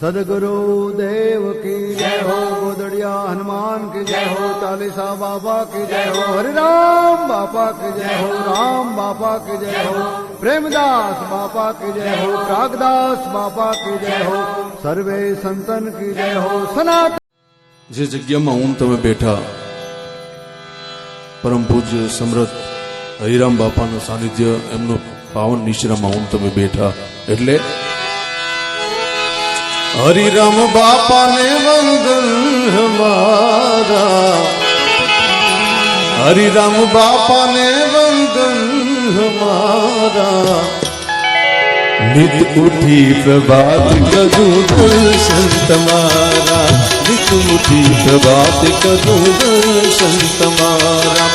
सदगुरु देव की जय हो। गोदड़िया हनुमान की जय हो। चालीसा बाबा की जय हो। हरिराम बाबा की जय हो। राम बाबा की जय हो। प्रेमदास बाबा की जय हो। प्रागदास बाबा की जय हो। सर्वे संतन की जय हो। सनातन જે જગ્યામાં હું તમે બેઠા પરમ પૂજ્ય સમરથ હરિરામ બાપાનું સાનિધ્ય એમનું પાવન નિશ્રામાં હું તમે બેઠા એટલે હરિરામ બાપાને વંદન હમારા હરિરામ બાપાને વંદન હમારા नित उठी प्रभात कदू दर्शन तमारा नित उठी प्रभात कदू दर्शन तमारा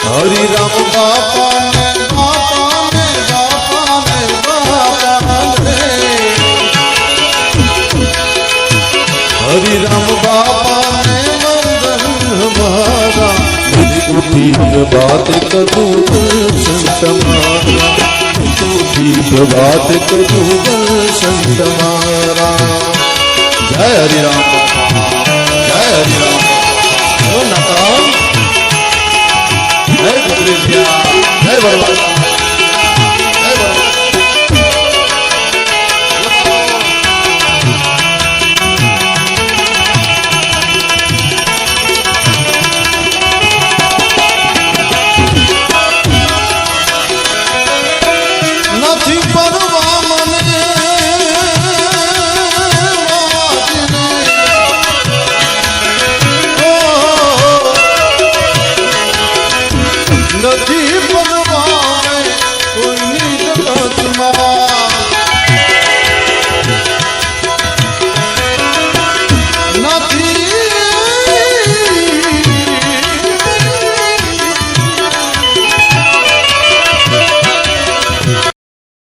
हरिराम बापा ने बापा ने बापा ने बापा ने हरिराम बापा ने वंदन हमारा नित उठी प्रभात कदू दर्शन तमारा प्रभात करू दर्शन तुम्हारा। जय हरिराम जय हरिराम जय गुरुदेव जय भगवान।